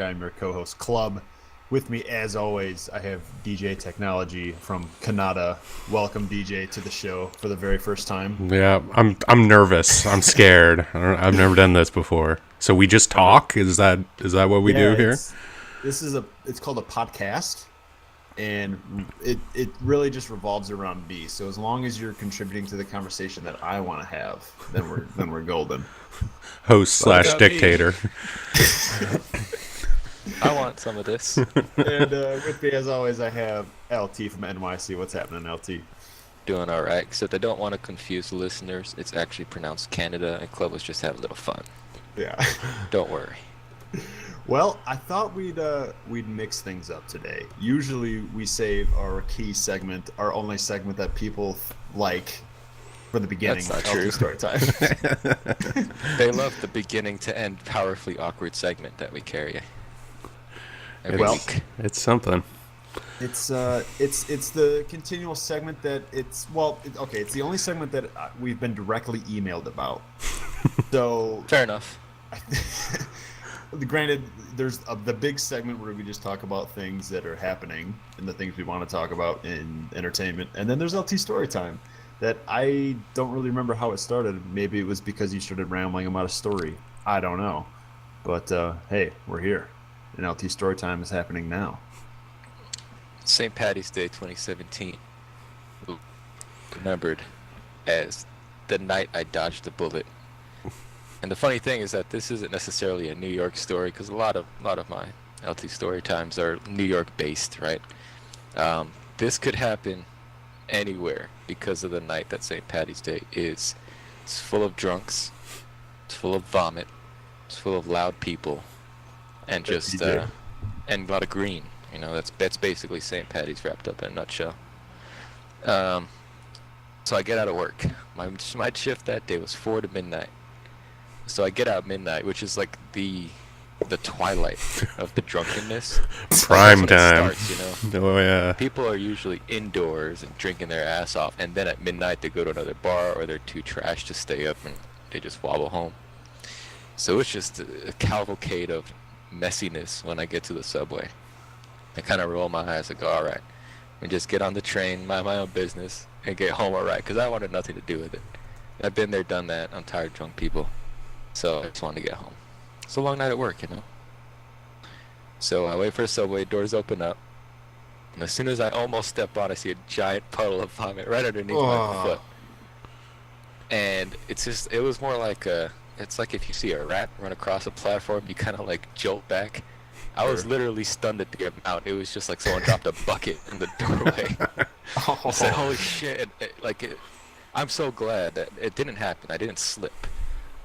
I'm your co-host, Club. With me, as always, I have DJ Technology from Canada. Welcome, DJ, to the show for the very first time. Yeah, I'm nervous. I'm scared. I've never done this before. So we just talk? Is that what we do here? It's called a podcast, and it really just revolves around me. So as long as you're contributing to the conversation that I want to have, then we're golden. Host slash dictator. I want some of this. And with me, as always, I have LT from NYC. What's happening, LT? Doing all right, except I don't want to confuse the listeners. It's actually pronounced Canada, and Club was just having a little fun. Yeah. Don't worry. Well, I thought we'd mix things up today. Usually, we save our key segment, our only segment that people like, for the beginning. That's not true. Story time. They love the beginning to end powerfully awkward segment that we carry every Well, week. It's something. It's the continual segment that it's the only segment that we've been directly emailed about. So Fair enough. granted, there's the big segment where we just talk about things that are happening and the things we want to talk about in entertainment, and then there's LT story time that I don't really remember how it started. Maybe it was because you started rambling about a story. I don't know, but hey, we're here, and LT story time is happening now. St. Patty's Day 2017, remembered as the night I dodged a bullet. And the funny thing is that this isn't necessarily a New York story, because a lot of my LT story times are New York based, right? This could happen anywhere because of the night that St. Patty's Day is. It's full of drunks, it's full of vomit, it's full of loud people, and just and a lot of green. You know, that's basically St. Patty's wrapped up in a nutshell. So I get out of work. My shift that day was 4 to midnight. So I get out midnight, which is like the twilight of the drunkenness. Prime That's when it time. starts, you know? Oh yeah. People are usually indoors and drinking their ass off, and then at midnight they go to another bar, or they're too trashed to stay up and they just wobble home. So it's just a cavalcade of messiness when I get to the subway. I kind of roll my eyes and go, all right, and just get on the train, mind my own business, and get home all right, because I wanted nothing to do with it. I've been there, done that. I'm tired of drunk people. So I just wanted to get home. It's a long night at work, you know. So I wait for the subway, doors open up, and as soon as I almost step on, I see a giant puddle of vomit right underneath my foot. And it was more like it's like if you see a rat run across a platform, you kind of like jolt back. I was literally stunned at the amount. It was just like someone dropped a bucket in the doorway. I said, holy shit. I'm so glad that it didn't happen. I didn't slip.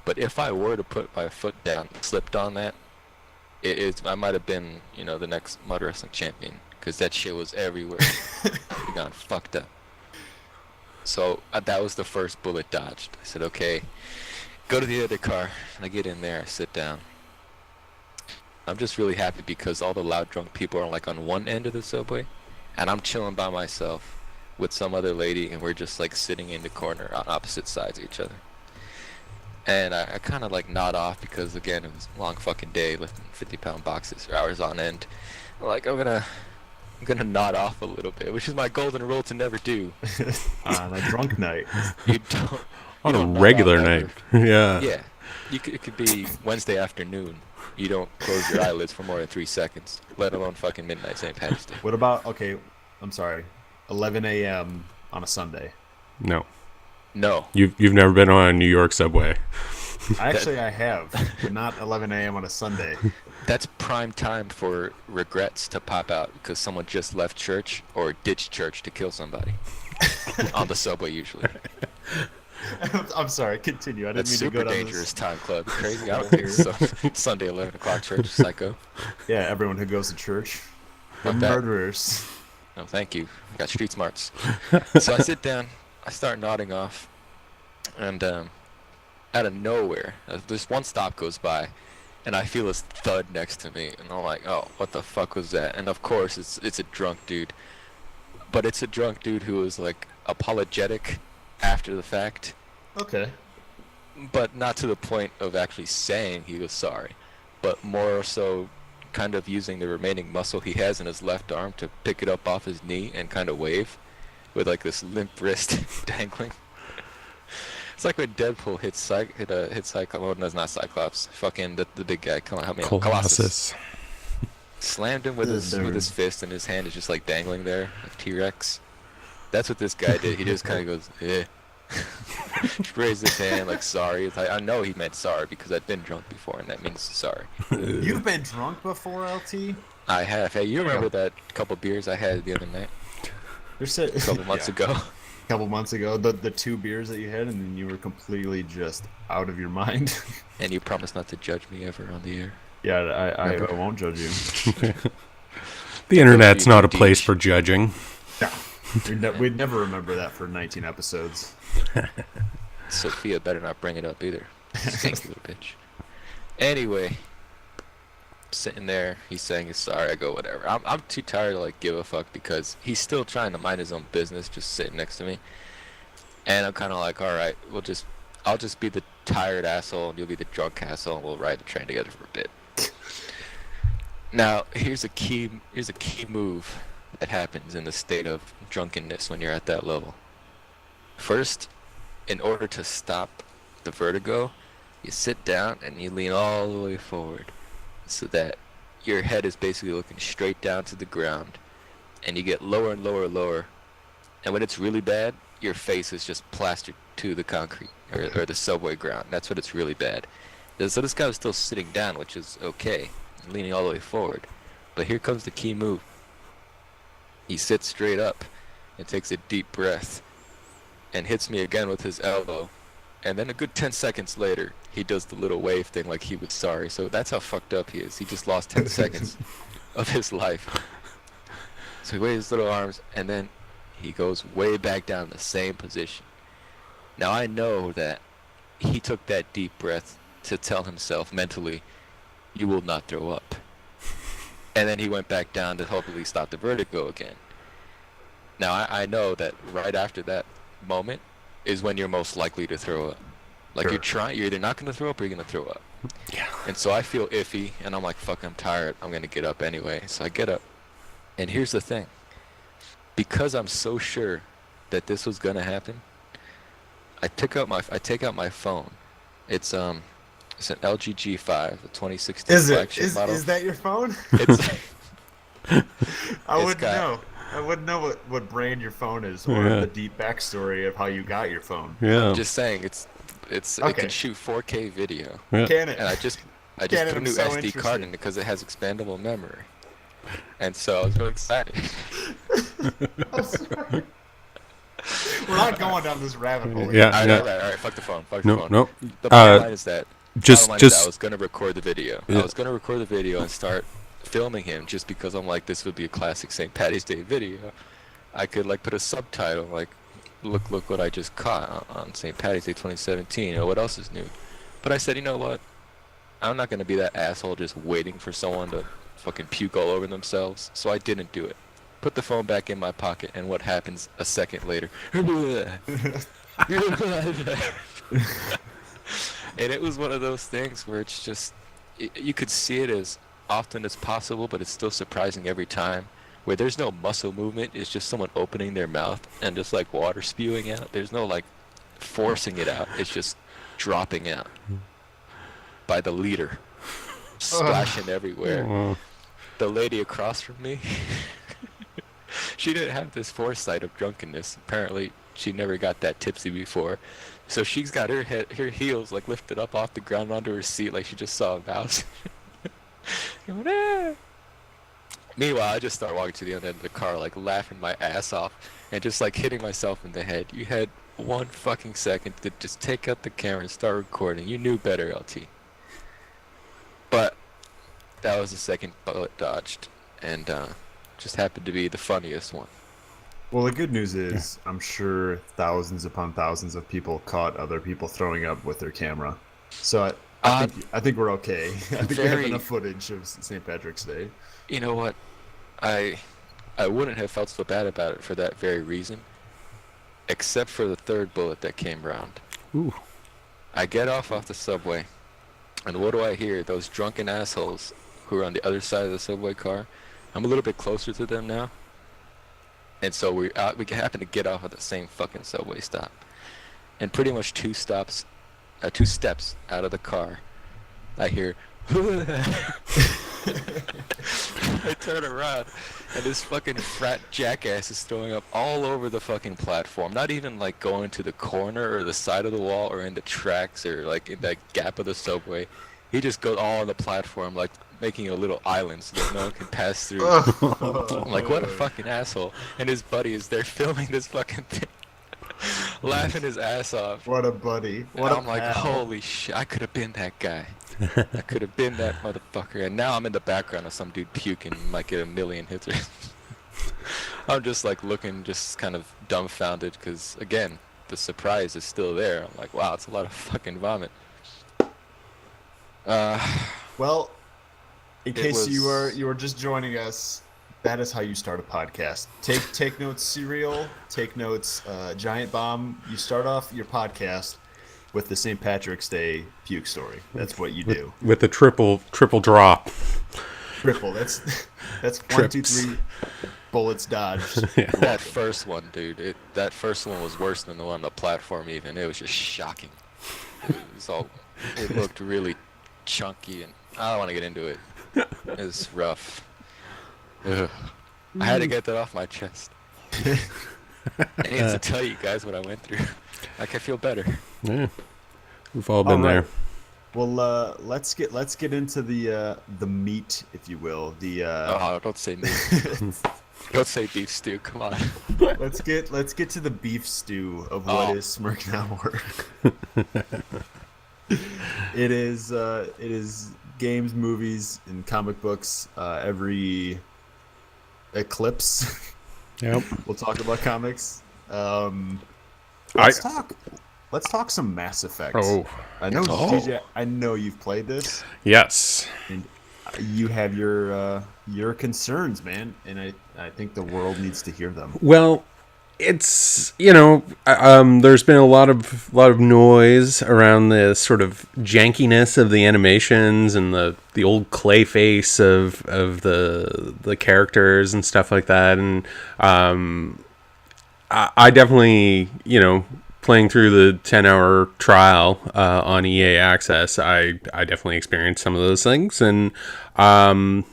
But if I were to put my foot down, slipped on that, I might have been, the next mud wrestling champion, because that shit was everywhere. I got fucked up. So that was the first bullet dodged. I said, okay, go to the other car. I get in there, I sit down. I'm just really happy because all the loud drunk people are like on one end of the subway, and I'm chilling by myself with some other lady, and we're just like sitting in the corner on opposite sides of each other. And I kind of like nod off because, again, it was a long fucking day lifting 50-pound boxes for hours on end. I'm like, I'm gonna nod off a little bit, which is my golden rule to never do. On a drunk night. You don't. On a don't nod regular off night. ever. Yeah. Yeah. It could be Wednesday afternoon. You don't close your eyelids for more than 3 seconds, let alone fucking midnight St. Patrick's Day. What about 11 a.m. on a Sunday? No. No. You've never been on a New York subway. Actually, I have, but not 11 a.m. on a Sunday. That's prime time for regrets to pop out because someone just left church or ditched church to kill somebody. On the subway, usually. I'm sorry, continue. I didn't That's mean to super go down dangerous time, Club. Crazy. I don't think so. Sunday 11 o'clock church, psycho. Yeah, everyone who goes to church. They're Fuck that. murderers. No, thank you. I got street smarts. So I sit down, I start nodding off, and out of nowhere, this one stop goes by, and I feel this thud next to me, and I'm like, oh, what the fuck was that? And of course, it's a drunk dude. But it's a drunk dude who was like apologetic after the fact, Okay. but not to the point of actually saying he was sorry, but more so kind of using the remaining muscle he has in his left arm to pick it up off his knee and kind of wave with like this limp wrist dangling. It's like when Deadpool hit Cyclops. Oh, no, it's not Cyclops. Fucking the big guy. Come on, help me out. Colossus. Slammed him with his fist, and his hand is just like dangling there, like T-Rex. That's what this guy did. He just kind of goes, eh. Raised his hand like sorry. It's like, I know he meant sorry because I've been drunk before, and that means sorry. You've been drunk before, LT? I have. Hey, you remember that couple beers I had the other night? A couple months ago. A couple months ago, the 2 beers that you had, and then you were completely just out of your mind. And you promised not to judge me ever on the air. Yeah, I won't judge you. The internet's not a place for judging. No, we'd never remember that for 19 episodes. Sophia better not bring it up either. Stinky little bitch. Anyway, sitting there, he's saying he's sorry. I go, whatever. I'm too tired to like give a fuck because he's still trying to mind his own business, just sitting next to me. And I'm kind of like, all right, I'll just be the tired asshole, and you'll be the drunk asshole, and we'll ride the train together for a bit. Now, here's a key move that happens in the state of drunkenness when you're at that level. First, in order to stop the vertigo, you sit down and you lean all the way forward so that your head is basically looking straight down to the ground, and you get lower and lower and lower. And when it's really bad, your face is just plastered to the concrete or the subway ground. That's when it's really bad. So this guy was still sitting down, which is okay, leaning all the way forward. But here comes the key move. He sits straight up and takes a deep breath and hits me again with his elbow. And then a good 10 seconds later, he does the little wave thing like he was sorry. So that's how fucked up he is. He just lost 10 seconds of his life. So he waves his little arms, and then he goes way back down in the same position. Now I know that he took that deep breath to tell himself mentally, you will not throw up. And then he went back down to hopefully stop the vertigo again. Now I know that right after that moment is when you're most likely to throw up. Like you're either not going to throw up or you're going to throw up. Yeah. And so I feel iffy, and I'm like, fuck, I'm tired. I'm going to get up anyway. So I get up. And here's the thing. Because I'm so sure that this was going to happen, I take out my phone. It's an LG G5, the 2016 flagship model. Is that your phone? It's I wouldn't know. I wouldn't know what brand your phone is or the deep backstory of how you got your phone. Yeah. I'm just saying it can shoot 4K video. Yeah. Can it? And I just put a new SD card in it because it has expandable memory. And so I was really excited. We're not going down this rabbit hole. Yeah. All right, fuck the phone. The No. bottom line is that I was going to record the video. Yeah. I was going to record the video and start filming him just because I'm like, this would be a classic St. Patty's Day video. I could like put a subtitle like, look what I just caught on St. Patty's Day 2017, or what else is new. But I said, you know what? I'm not going to be that asshole just waiting for someone to fucking puke all over themselves. So I didn't do it. Put the phone back in my pocket, and what happens a second later? And it was one of those things where it's just, you could see it as often as possible, but it's still surprising every time. Where there's no muscle movement, it's just someone opening their mouth and just like water spewing out. There's no like forcing it out. It's just dropping out by the liter, splashing everywhere. The lady across from me, she didn't have this foresight of drunkenness. Apparently, she never got that tipsy before. So she's got her heels like lifted up off the ground onto her seat like she just saw a mouse. Going, ah. Meanwhile, I just start walking to the other end of the car, like laughing my ass off and just like hitting myself in the head. You had 1 fucking second to just take out the camera and start recording. You knew better, LT. But that was the second bullet dodged, and just happened to be the funniest one. Well, the good news is, I'm sure thousands upon thousands of people caught other people throwing up with their camera. So I think we're okay. I think we have enough footage of St. Patrick's Day. You know what? I wouldn't have felt so bad about it for that very reason, except for the third bullet that came round. Ooh. I get off the subway, and what do I hear? Those drunken assholes who are on the other side of the subway car. I'm a little bit closer to them now. And so we happen to get off at the same fucking subway stop. And pretty much two steps out of the car, I hear, I turn around, and this fucking frat jackass is throwing up all over the fucking platform. Not even like going to the corner or the side of the wall or in the tracks or like in that gap of the subway. He just goes all on the platform, like making a little island so that no one can pass through. I'm like, what a fucking asshole. And his buddy is there filming this fucking thing, laughing his ass off. What a buddy. What And a I'm like, pal. holy shit, I could have been that guy. I could have been that motherfucker. And now I'm in the background of some dude puking, might get a million hits. I'm just like looking, just kind of dumbfounded, because again, the surprise is still there. I'm like, wow, it's a lot of fucking vomit. Well, in It case you was- are just joining us, that is how you start a podcast. Take notes, Serial. Take notes, Giant Bomb. You start off your podcast with the St. Patrick's Day puke story. That's what you do. With the triple drop. Triple. That's 1, 2, Trips. 3 bullets dodged. That first one, dude, that first one was worse than the one on the platform even. It was just shocking. It looked really chunky, and I don't want to get into it. It was rough. Ugh. I had to get that off my chest. I need to tell you guys what I went through. Like, I feel better. Yeah. We've all been All right. there. Well, let's get into the meat, if you will. Oh, don't say meat. Don't say beef stew. Come on. let's get to the beef stew of what Oh. is Smirk Hour. It is games, movies, and comic books. Every eclipse, Yep. we'll talk about comics. I- Let's talk some Mass Effect. Oh, I know, Oh. DJ. I know you've played this, yes. and you have your concerns, man. And I think the world needs to hear them. Well, it's there's been a lot of noise around the sort of jankiness of the animations and the old clay face of the characters and stuff like that, and I definitely, playing through the 10-hour trial on EA Access, I definitely experienced some of those things, and I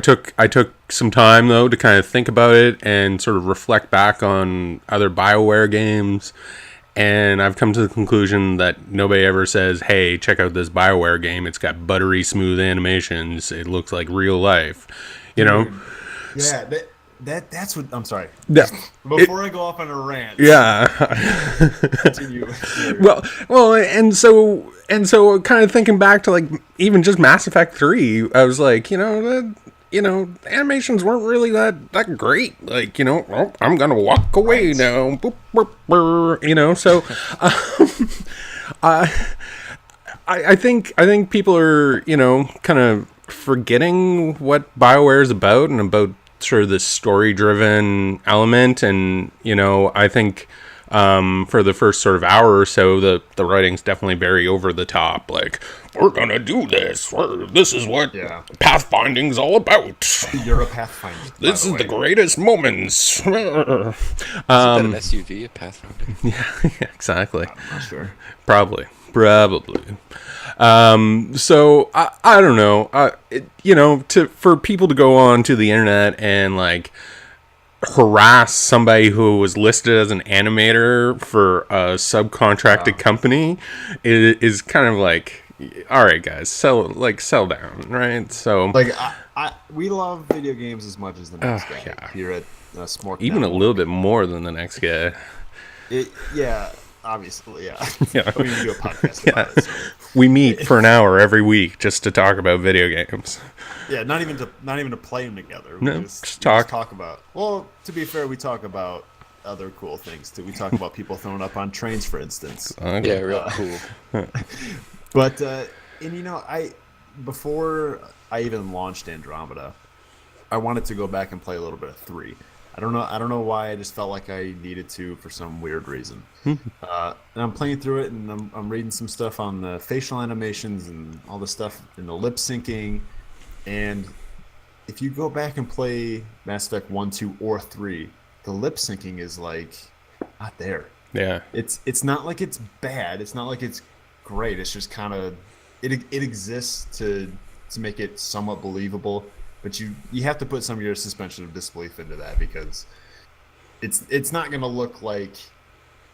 took some time though to kind of think about it and sort of reflect back on other BioWare games, and I've come to the conclusion that nobody ever says, "Hey, check out this BioWare game. It's got buttery smooth animations. It looks like real life." Yeah, that's what I'm sorry. Yeah. Before I go off on a rant, Yeah. continue. Well, and so kind of thinking back to like even just Mass Effect 3, I was like, animations weren't really that great. Like, well, I'm gonna walk away now. Boop, boop, brr, so I think people are, kind of forgetting what BioWare is about and about sort of this story-driven element, and I think for the first sort of hour or so, the writing's definitely very over the top. Like, we're gonna do this. This is what pathfinding's all about. You're a Pathfinder. by This is way. the greatest moments. Is that an SUV, a Pathfinder? Yeah, exactly. I'm not sure. Probably. So I don't know. For people to go on to the internet and like harass somebody who was listed as an animator for a subcontracted company is kind of like, all right, guys, settle down, right? So Like we love video games as much as the next guy yeah. here at Smork. even a Network. little bit more than the next guy. Yeah, obviously, yeah. Yeah. We can do a podcast about it. So. We meet for an hour every week just to talk about video games. Yeah, not even to play them together. We No, just just talk. talk about. Well, to be fair, we talk about other cool things too. We talk about people throwing up on trains, for instance. Yeah, real cool. But before I even launched Andromeda, I wanted to go back and play a little bit of 3. I don't know why. I just felt like I needed to for some weird reason. And I'm playing through it, and I'm reading some stuff on the facial animations and all the stuff in the lip syncing, And if you go back and play Mass Effect 1, 2, or 3, the lip syncing is like not there. Yeah. It's not like it's bad. It's not like it's great. It's just kind of it exists to make it somewhat believable, but you have to put some of your suspension of disbelief into that because it's not going to look like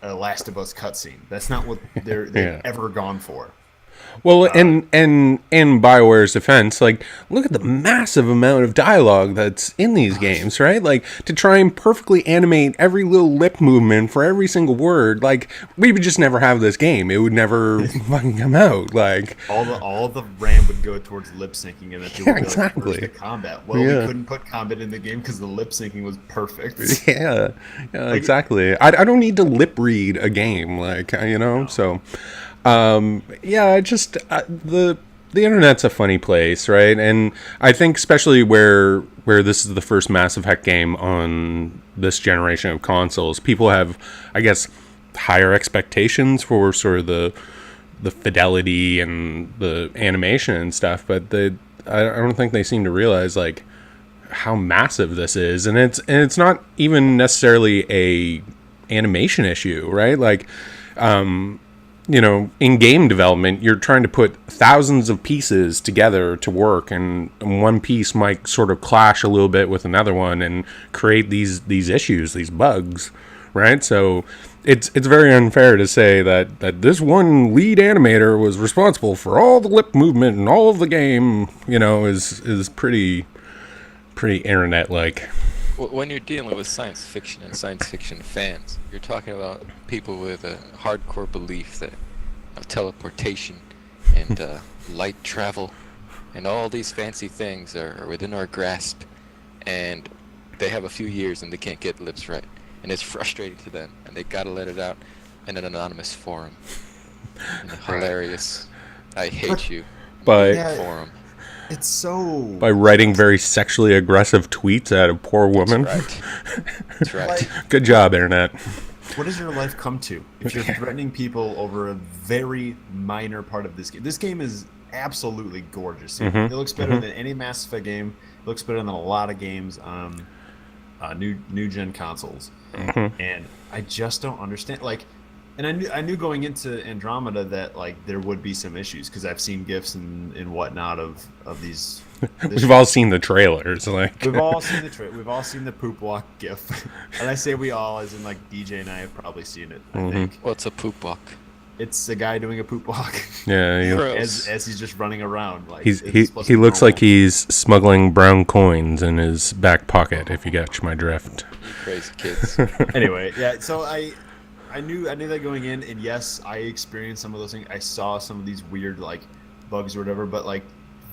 a Last of Us cutscene. That's not what they've Yeah. ever gone for. Well, and in BioWare's defense, like, look at the massive amount of dialogue that's in these games, right? Like, to try and perfectly animate every little lip movement for every single word, like, we would just never have this game. It would never fucking come out. Like, All the RAM would go towards lip syncing, and then people would be like, exactly. "Where's the combat?" Well, Yeah. we couldn't put combat in the game because the lip syncing was perfect. yeah, exactly. I don't need to lip read a game, like, so. Yeah, the internet's a funny place, right? And I think especially where this is the first Mass Effect game on this generation of consoles, people have, I guess, higher expectations for sort of the fidelity and the animation and stuff, but I don't think they seem to realize like how massive this is, and it's not even necessarily a animation issue, right? Like, in game development, you're trying to put thousands of pieces together to work, and one piece might sort of clash a little bit with another one and create these issues, these bugs, right? So it's very unfair to say that this one lead animator was responsible for all the lip movement and all of the game, is pretty internet-like. When you're dealing with science fiction and science fiction fans, you're talking about people with a hardcore belief that of teleportation and light travel and all these fancy things are within our grasp, and they have a few years and they can't get lips right, and it's frustrating to them, and they gotta let it out in an anonymous forum. In a hilarious, I hate you But Yeah. forum. It's so by writing very sexually aggressive tweets at a poor woman. Right. That's right. like, Good job, internet. what does your life come to if you're threatening people over a very minor part of this game? This game is absolutely gorgeous. It looks better than any Mass Effect game. It looks better than a lot of games on new gen consoles. And I just don't understand. Like, and I knew going into Andromeda that like there would be some issues because I've seen GIFs and whatnot of these. We've all seen the trailers, like. We've all seen we've all seen the poop walk GIF, and I say we all, as in like DJ and I have probably seen it. I think What's a poop walk? it's a guy doing a poop walk Yeah, Gross. as he's just running around. Like he it's supposed to he be looks like normal. he's smuggling brown coins in his back pocket. If you catch my drift. You crazy kids. Anyway, yeah. So I knew that going in, and yes, I experienced some of those things. I saw some of these weird like bugs or whatever, but like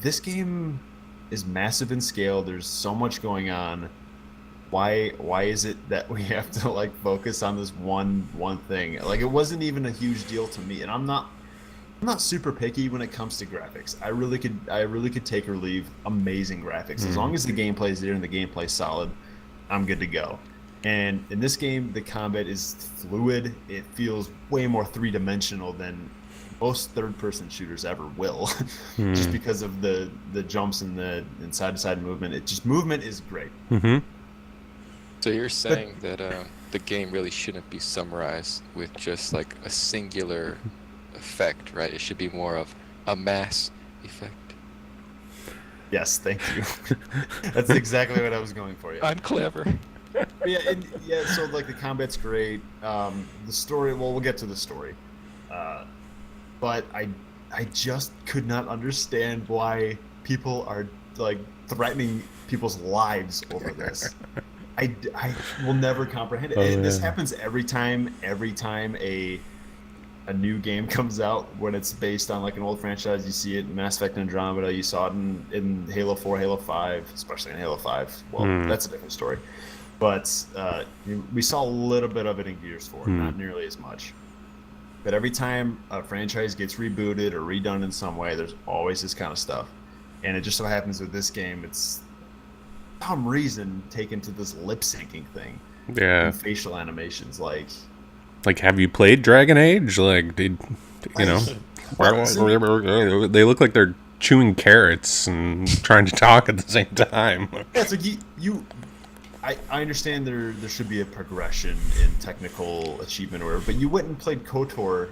this game is massive in scale. There's so much going on. Why is it that we have to like focus on this one thing? Like, it wasn't even a huge deal to me, and I'm not super picky when it comes to graphics. I really could take or leave amazing graphics. As long as the gameplay is there and the gameplay's solid, I'm good to go. And in this game, the combat is fluid. It feels way more three-dimensional than most third-person shooters ever will, just because of the jumps and the side-to-side movement. Movement is great. So you're saying that the game really shouldn't be summarized with just like a singular effect, right? It should be more of a mass effect. Yes, thank you. That's exactly what I was going for. Yeah. I'm clever. Yeah. So like the combat's great. The story. Well, we'll get to the story. But I just could not understand why people are like threatening people's lives over this. I will never comprehend it. And this happens every time a new game comes out when it's based on like an old franchise. You see it in Mass Effect Andromeda. You saw it in Halo 4, Halo 5, especially in Halo 5. Well, that's a different story. But we saw a little bit of it in Gears 4, not nearly as much. But every time a franchise gets rebooted or redone in some way, there's always this kind of stuff. And it just so happens with this game, it's for some reason taken to this lip syncing thing. Yeah. And facial animations, like Have you played Dragon Age? Like, they look like they're chewing carrots and trying to talk at the same time. Yeah, it's like I understand there should be a progression in technical achievement or whatever, but you went and played KOTOR.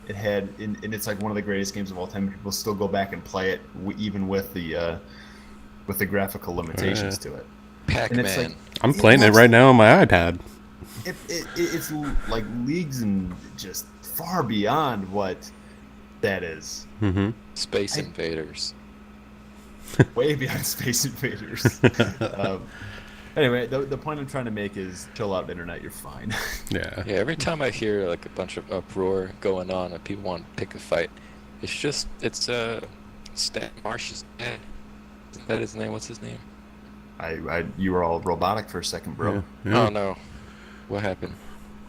It had, and it's like one of the greatest games of all time. People still go back and play it, even with the graphical limitations to it. Pac-Man. And it's like, I'm playing it right now on my iPad. it's like leagues and just far beyond what that is. Mm-hmm. Space Invaders. Way beyond Space Invaders. Anyway, the point I'm trying to make is chill out, internet. You're fine. Yeah. Yeah, every time I hear like a bunch of uproar going on and people want to pick a fight, it's Stan Marsh is dead. Isn't that his name? What's his name? You were all robotic for a second, bro. Yeah. Oh no, what happened?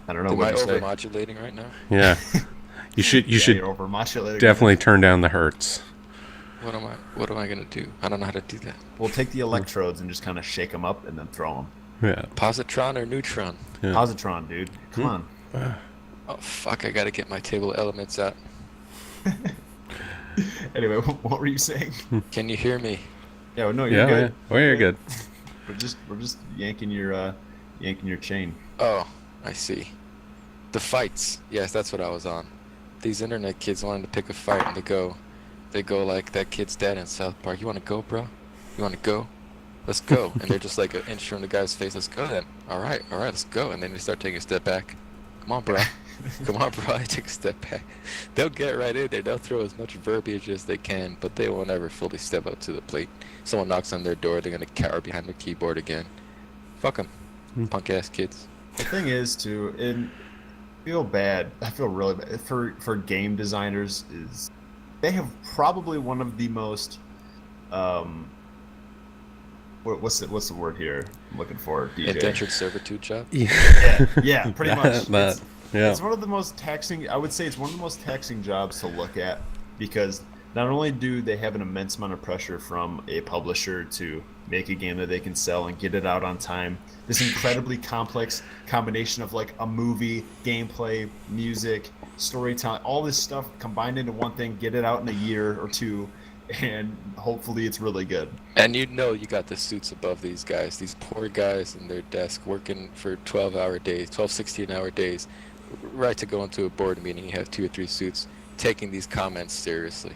I don't know Am what I you say. overmodulating right now? Yeah. You should You're overmodulating. definitely turn down the hertz. What am I gonna do? I don't know how to do that. We'll take the electrodes and just kind of shake them up and then throw them. Yeah. Positron or neutron? Yeah. Positron, dude. Come on. Oh fuck! I gotta get my table of elements out. Anyway, what were you saying? Can you hear me? Yeah, no, you're Yeah. good. Oh, you're good. We're just yanking your chain. Oh, I see. The fights. Yes, that's what I was on. These internet kids wanted to pick a fight and they go like that kid's dad in South Park. You want to go, bro? You want to go? Let's go. And they're just like an inch from the guy's face. Let's go then. All right, let's go. And then they start taking a step back. Come on, bro. Come on, bro. I take a step back. They'll get right in there. They'll throw as much verbiage as they can, but they will never fully step up to the plate. Someone knocks on their door, they're gonna cower behind their keyboard again. Fuck them, punk ass kids. The thing is, too, and feel bad. I feel really bad for game designers. Is they have probably one of the most what's the word here I'm looking for, DJ? Indentured servitude job. Yeah, pretty much. That, yeah. It's one of the most taxing. I would say it's one of the most taxing jobs to look at, because not only do they have an immense amount of pressure from a publisher to make a game that they can sell and get it out on time, this incredibly complex combination of like a movie, gameplay, music, storytelling, all this stuff combined into one thing, get it out in a year or two, and hopefully it's really good. And you got the suits above these guys, these poor guys in their desk working for 12-hour days, 16-hour days, right to go into a board meeting. You have 2 or 3 suits taking these comments seriously.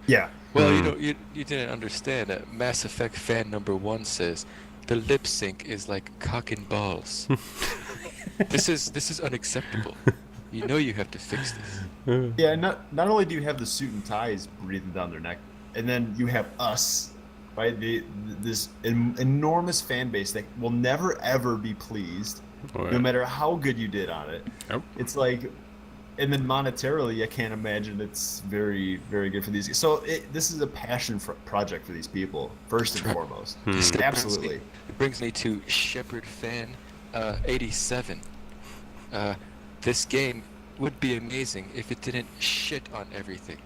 Yeah. Well, you didn't understand that Mass Effect fan number 1 says the lip sync is like cock and balls. This is unacceptable. You know you have to fix this. Yeah, not only do you have the suit and ties breathing down their neck, and then you have us, right? This enormous fan base that will never ever be pleased, no matter how good you did on it. Yep. It's like, and then monetarily, I can't imagine it's very, very good for these guys. So this is a passion project for these people, first and foremost. Absolutely. It brings me to Shepard Fan 87. This game would be amazing if it didn't shit on everything.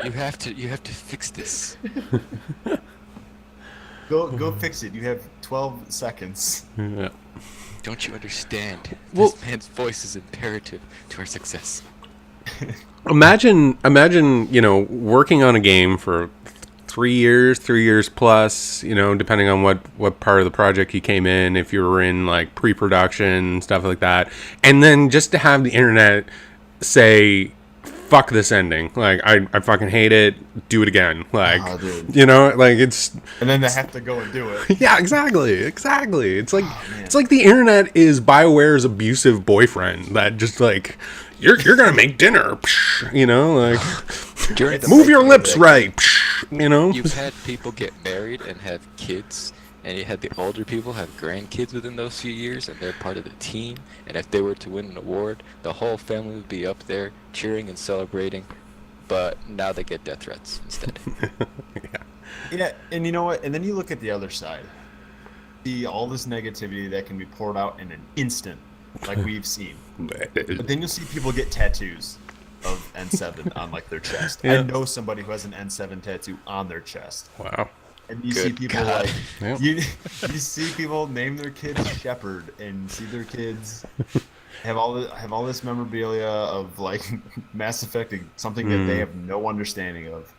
You have to fix this. Go fix it. You have 12 seconds. Yeah. Don't you understand? Well- This man's voice is imperative to our success. Imagine, working on a game for 3 years plus, depending on what part of the project you came in, if you were in like pre-production, stuff like that. And then just to have the internet say, fuck this ending. Like, I fucking hate it. Do it again. Like, Oh, dude. it's... And then they have to go and do it. Yeah, exactly. It's like man. it's like the internet is BioWare's abusive boyfriend that just like you're gonna make dinner, like During the move your making of lips that right, You've had people get married and have kids, and you had the older people have grandkids within those few years, and they're part of the team. And if they were to win an award, the whole family would be up there cheering and celebrating. But now they get death threats instead. Yeah, and you know what? And then you look at the other side. See all this negativity that can be poured out in an instant, like we've seen. But then you'll see people get tattoos of N7 on like their chest. Yeah. I know somebody who has an N7 tattoo on their chest. Wow. And you see Good people God. like Yep. you see people name their kids Shepherd, and see their kids have all this memorabilia of like Mass Effect, something that they have no understanding of.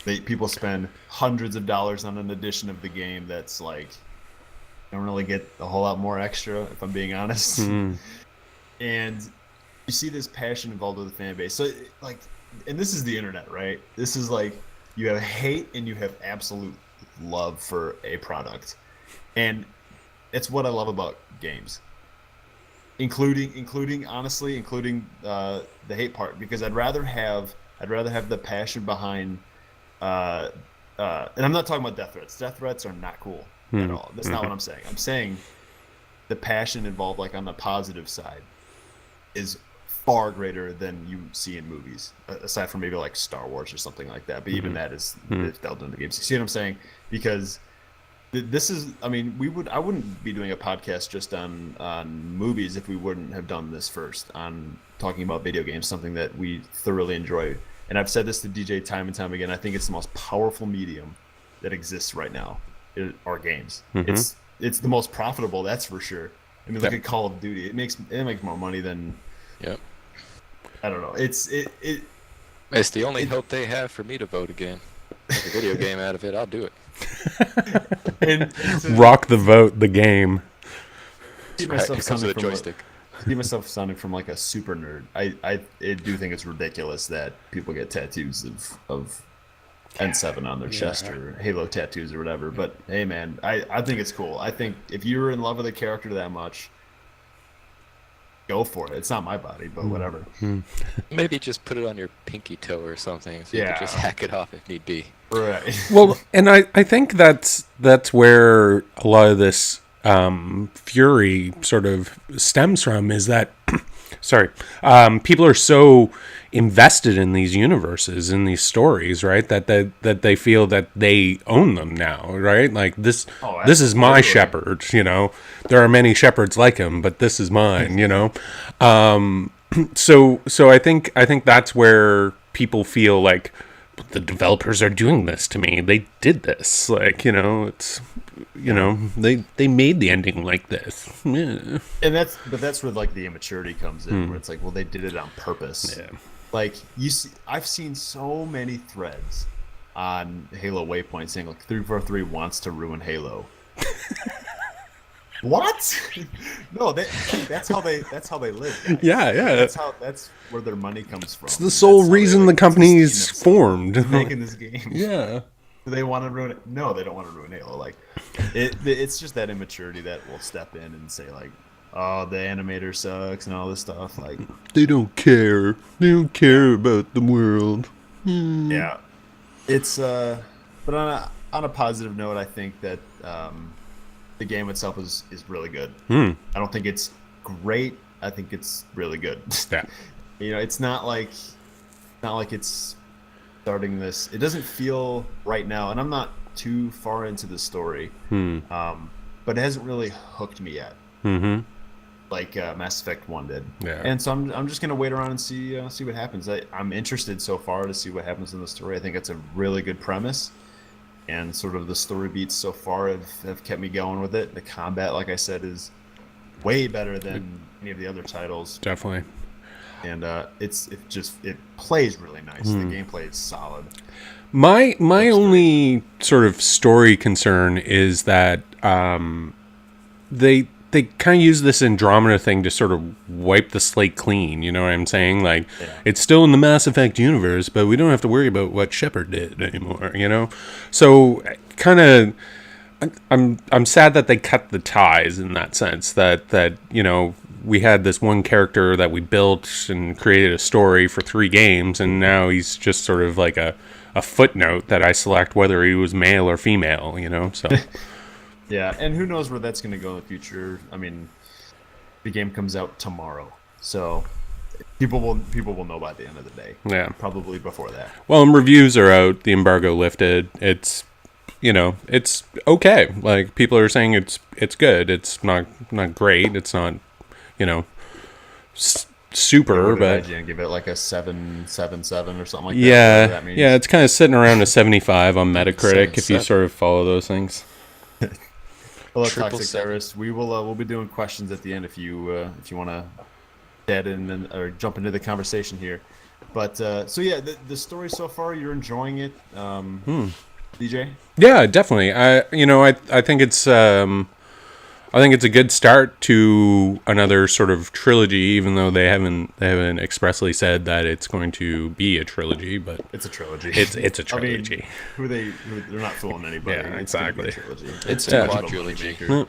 People spend hundreds of dollars on an edition of the game that's like don't really get a whole lot more extra, if I'm being honest. And you see this passion involved with the fan base. So like, and this is the internet, right? This is like you have hate and you have absolute love for a product, and it's what I love about games, including honestly, including the hate part, because I'd rather have the passion behind. And I'm not talking about death threats. Death threats are not cool at all. That's not what I'm saying. I'm saying the passion involved, like on the positive side, is far greater than you see in movies, aside from maybe like Star Wars or something like that. But even that is delved into games. You see what I'm saying? Because this is, I mean, I wouldn't be doing a podcast just on movies if we wouldn't have done this first on talking about video games, something that we thoroughly enjoy. And I've said this to DJ time and time again. I think it's the most powerful medium that exists right now. Are games. It's the most profitable, that's for sure. I mean, look at Call of Duty. It makes more money than. Yep. I don't know. It's the only hope they have for me to vote again. Make a video game out of it. I'll do it. Rock the vote, the game. See Right, myself here comes the sounding from joystick. see myself sounding from like a super nerd. I do think it's ridiculous that people get tattoos of N7 on their chest or Halo tattoos or whatever. But hey, man, I think it's cool. I think if you're in love with a character that much, go for it. It's not my body, but whatever. Maybe just put it on your pinky toe or something, so you Yeah. can just hack it off if need be. Right. Well, and I think that's where a lot of this fury sort of stems from, is that sorry, people are so invested in these universes, in these stories, right, that they feel that they own them now, right? Like this is my shepherd, you know. There are many shepherds like him, but this is mine, you know. So I think that's where people feel like the developers are doing this to me. They did this, like, you know, it's, you know, they made the ending like this. Yeah. And that's where like the immaturity comes in, where it's like, well, they did it on purpose. Yeah. Like I've seen so many threads on Halo Waypoint saying like 343 wants to ruin Halo. What? No, that's how they live. Guys. Yeah. That's where their money comes from. It's the sole reason the company's formed. making this game. Yeah. Do they want to ruin it? No, they don't want to ruin Halo. Like, it's just that immaturity that will step in and say like, "Oh, the animator sucks" and all this stuff. Like, They don't care. They don't care about the world. yeah, it's but on a positive note, I think that the game itself is really good. I don't think it's great. I think it's really good. Yeah. You know, it's not like it's starting this. It doesn't feel right now, and I'm not too far into the story, but it hasn't really hooked me yet. Mm-hmm. Like Mass Effect 1 did. Yeah. And so I'm just gonna wait around and see what happens. I'm interested so far to see what happens in the story. I think it's a really good premise, and sort of the story beats so far have kept me going with it. The combat, like I said, is way better than any of the other titles, Definitely. and it plays really nice. The gameplay is solid. My only sort of story concern is that they kind of use this Andromeda thing to sort of wipe the slate clean. You know what I'm saying? Like, it's still in the Mass Effect universe, but we don't have to worry about what Shepard did anymore. You know, so kind of. I'm sad that they cut the ties in that sense. That you know, we had this one character that we built and created a story for 3 games, and now he's just sort of like a footnote that I select whether he was male or female. You know, so. Yeah, and who knows where that's going to go in the future. I mean, the game comes out tomorrow, so people will know by the end of the day. Yeah. Probably before that. Well, reviews are out. The embargo lifted. It's, you know, it's okay. Like, people are saying it's good. It's not great. It's not, you know, super, but IGN give it like a 7.77 or something like that. yeah, That means. yeah, it's kind of sitting around a 75 on Metacritic if you 77. sort of follow those things. Hello, Triple Toxic seven. Terrorist. We'll be doing questions at the end if you want to chat in or jump into the conversation here. But so yeah, the story so far, you're enjoying it, DJ? Yeah, definitely. I think it's a good start to another sort of trilogy, even though they haven't expressly said that it's going to be a trilogy, but It's a trilogy. it's a I mean, trilogy. they're not fooling anybody. Yeah, It's gonna be a exactly. trilogy. It's too a much of quadrilogy. moneymaker.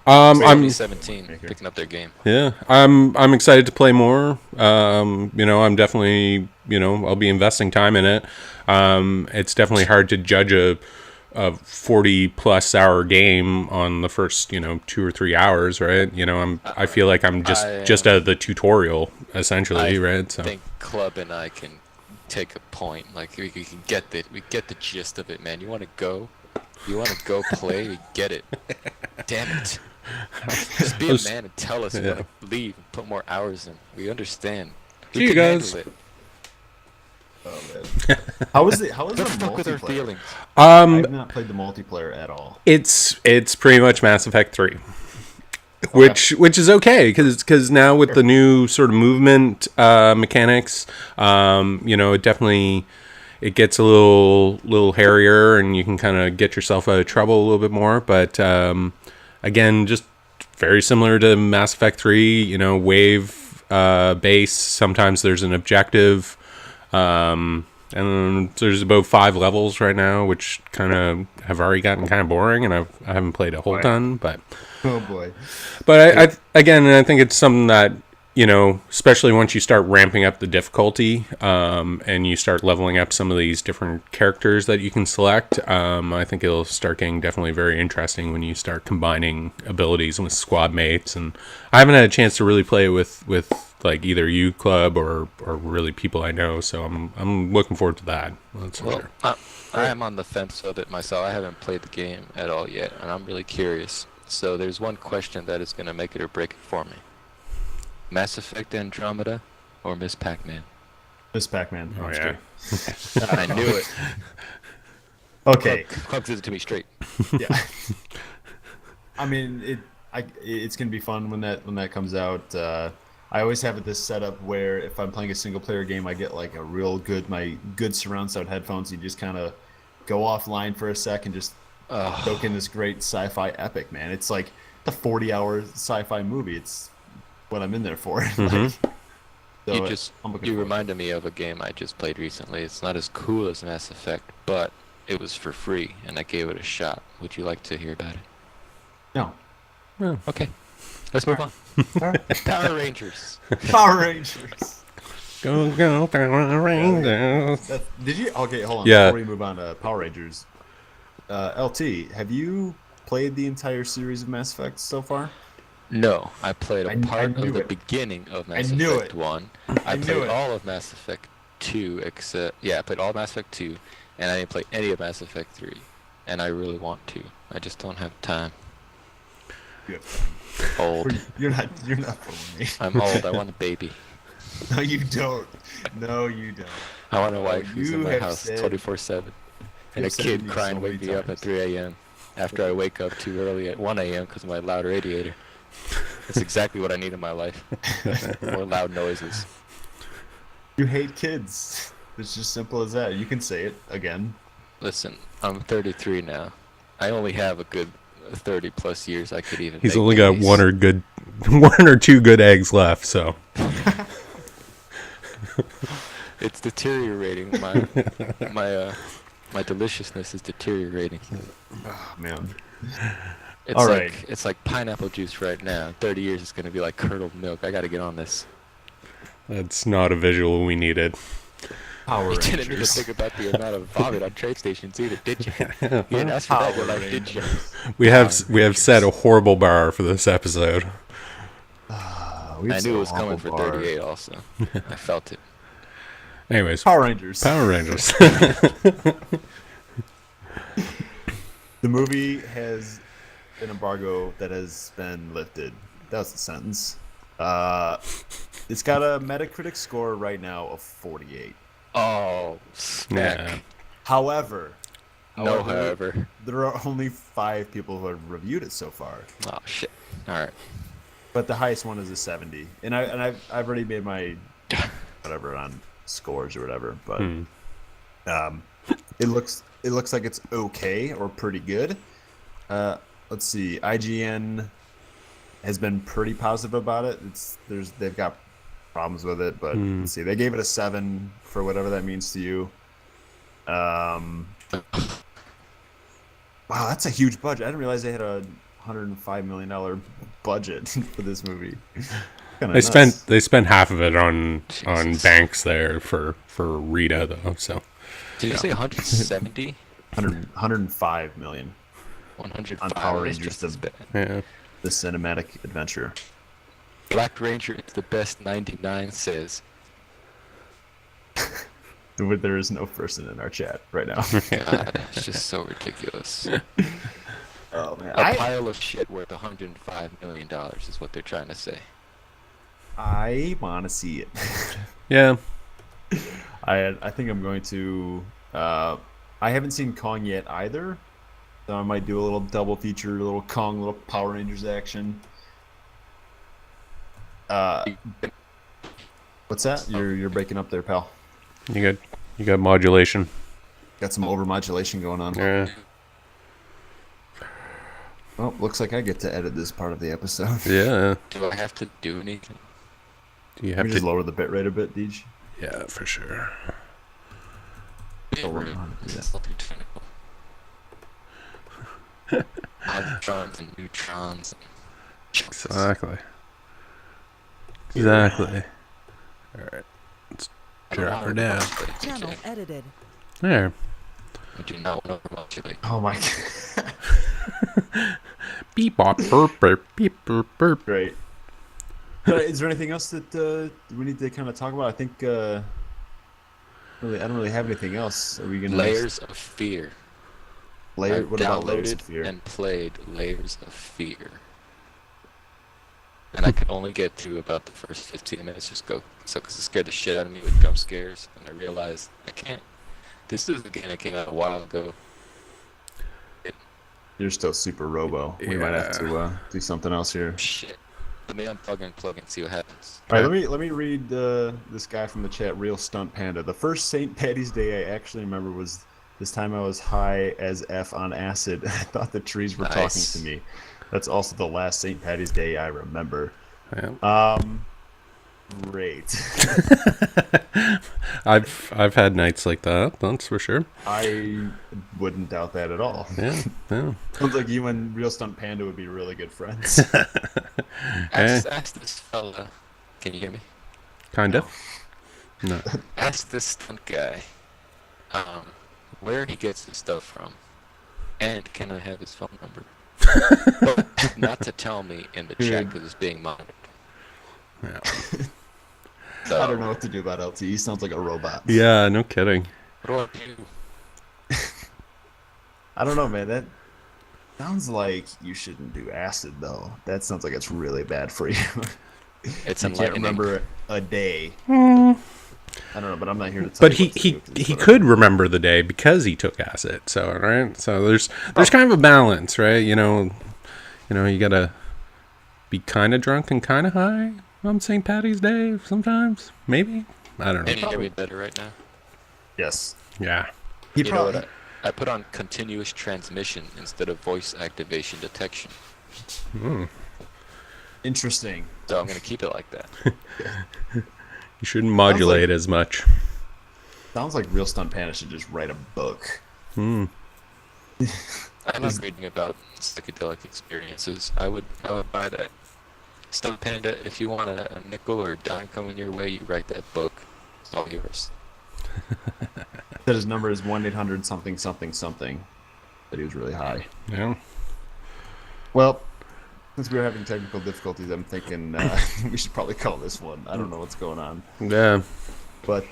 I'm 2017, picking up their game. Yeah, I'm excited to play more. I'm definitely, I'll be investing time in it. It's definitely hard to judge a 40 plus hour game on the first, 2 or 3 hours, right? I feel like I'm just at the tutorial essentially, right? So I think Club and I can take a point. Like we can get we get the gist of it, man. You want to go? You want to go play? We get it. Damn it. Just be a man and tell us you want to leave and put more hours in. We understand. See We you can guys. handle it. Oh man, how is it? How is the Don't fuck with our multiplayer? feelings. I've not played the multiplayer at all. It's pretty much Mass Effect 3. Which is okay because now with the new sort of movement mechanics, it definitely it gets a little hairier and you can kind of get yourself out of trouble a little bit more. But again, just very similar to Mass Effect 3. Wave base. Sometimes there's an objective, and there's about 5 levels right now, which kind of have already gotten kind of boring, and I haven't played a whole ton, but. Oh boy. But I think it's something that, especially once you start ramping up the difficulty, and you start leveling up some of these different characters that you can select, I think it'll start getting definitely very interesting when you start combining abilities with squad mates. And I haven't had a chance to really play with like either you, Club, or really people I know, so I'm looking forward to that. That's for sure. I am on the fence with it myself. I haven't played the game at all yet, and I'm really curious. So there's one question that is going to make it or break it for me. Mass Effect Andromeda or Miss Pac-Man? Miss Pac-Man. Oh, That's yeah. good. I knew it. Okay. Club did it to me straight. Yeah. I mean, it's gonna be fun when that comes out. I always have this setup where if I'm playing a single player game, I get like my good surround sound headphones. You just kind of go offline for a sec and just soak in this great sci-fi epic, man. It's like the 40-hour sci-fi movie. It's what I'm in there for. You reminded me of a game I just played recently. It's not as cool as Mass Effect, but it was for free, and I gave it a shot. Would you like to hear about it? No. Okay. Let's move on. All right. Power Rangers. Power Rangers. Go, Power Rangers. Did you? Okay, hold on. Yeah. Before we move on to Power Rangers, LT, have you played the entire series of Mass Effect so far? No, I played a part knew of the it. beginning of Mass knew Effect it. 1. I I knew played it. all of Mass Effect 2, I played all of Mass Effect 2, and I didn't play any of Mass Effect 3. And I really want to. I just don't have time. Good. Old. You're not fooling me. I'm old. I want a baby. No, you don't. No, you don't. I want a wife who's You in my have house said- 24/7. And a you've said kid to me crying so wake many me up at times. 3 a.m. after I wake up too early at 1 a.m. because of my loud radiator. That's exactly what I need in my life. More loud noises. You hate kids. It's just simple as that. You can say it again. Listen, I'm 33 now. I only have a good 30 plus years I could even He's make only got babies. one or two good eggs left, so. It's deteriorating. My deliciousness is deteriorating. Oh, man. It's All like right. it's like pineapple juice right now. In 30 years it's gonna be like curdled milk. I gotta get on this. That's not a visual we needed. Power You didn't even Rangers. think about the amount of vomit on trade stations either, did you? You didn't ask for that in your Power life, did you? Rangers. We have set a horrible bar for this episode. We've I set knew a it was coming for humble bar. 38 also. I felt it. Anyways, Power Rangers. Power Rangers. The movie has an embargo that has been lifted. That was the sentence. It's got a Metacritic score right now of 48. Oh, smack. Yeah. However, No, however. there are only 5 people who have reviewed it so far. Oh, shit. Alright. But the highest one is a 70. And I've already made my whatever on scores or whatever, but it looks like it's okay or pretty good. Let's see. IGN has been pretty positive about it. They've got problems with it, but let's see. They gave it a 7 for whatever that means to you. Wow, that's a huge budget. I didn't realize they had a $105 million budget for this movie. They spent half of it on banks there for Rita though. So Did you say 170? 105 million 105 on Power is Rangers, just as bad. yeah. the cinematic adventure. Black Ranger is the best 99 says. There is no person in our chat right now. God, it's just so ridiculous. Oh man, A pile of shit worth $105 million is what they're trying to say. I want to see it. Yeah. I think I'm going to. I haven't seen Kong yet either, so I might do a little double feature, a little Kong, little Power Rangers action. What's that? You're breaking up there, pal. You got modulation. Got some overmodulation going on. Yeah. Well, looks like I get to edit this part of the episode. Yeah. Do I have to do anything? Do you Can have we to just lower the bitrate a bit, Deej? Yeah, for sure. Yeah, we're right. on, yeah. It's nothing technical. Electrons and neutrons. And Exactly. Exactly. All right. Let's I don't drop her wanna down. modulate, Channel TJ. edited. There. I do not want to modulate. Oh my god. Beep bop burp burp beep burp burp. Great. Is there anything else that we need to kind of talk about? I think I don't really have anything else. Are we gonna Layers of Fear. layer? I've What about Layers of downloaded Fear? and played Layers of Fear. And I could only get through about the first 15 minutes just go. So, because it scared the shit out of me with jump scares. And I realized I can't. This is a game that came out a while ago. You're still super robo. We might have to do something else here. Shit. Let me unplug and plug and see what happens. All right, let me read this guy from the chat. Real Stunt Panda. The first St. Patty's Day I actually remember was this time I was high as F on acid. I thought the trees were talking Nice. to me. That's also the last St. Patty's Day I remember. Yeah. Great. I've had nights like that. That's for sure. I wouldn't doubt that at all. Yeah. Yeah. Sounds like you and Real Stunt Panda would be really good friends. Ask this fella. Can you hear me? Kind of. No. Ask this stunt guy where he gets his stuff from. And can I have his phone number? But not to tell me in the chat because it's being monitored. Yeah. So, I don't know what to do about LT. He sounds like a robot. Yeah. No kidding. What do I do? I don't know, man. That sounds like you shouldn't do acid, though. That sounds like it's really bad for you. It's You can't enlightening. remember a day. Hmm. I don't know, but I'm not here to tell But you he what to he do, 'cause he it's could remember the day because he took acid. So right. So there's kind of a balance, right? You know, you gotta be kind of drunk and kind of high on St. Patty's Day sometimes. Maybe. I don't know. Can you hear me better right now? Yes. Yeah. He You know probably. what? I put on continuous transmission instead of voice activation detection. Interesting. So I'm going to keep it like that. You shouldn't modulate as much. Sounds like Real Stunt Panda should just write a book. Hmm. I love reading about psychedelic experiences. I would buy that. Stunt Panda, if you want a nickel or a dime coming your way, you write that book. It's all yours. That his number is 1-800 something something something. That he was really high. Yeah. Well, since we were having technical difficulties, I'm thinking we should probably call this one. I don't know what's going on. Yeah. But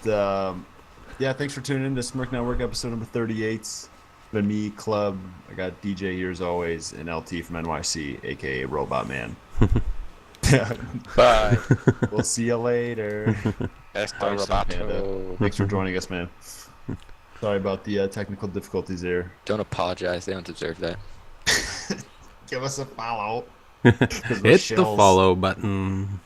yeah, thanks for tuning in to Smirk Network episode number 38. Been me, Club. I got DJ here as always, and LT from NYC, aka Robot Man. Bye. We'll see you later. Hasta Bye, Stunt Panda. Roboto. Thanks for joining us, man. Sorry about the technical difficulties there. Don't apologize. They don't deserve that. Give us a follow. Hit the follow button.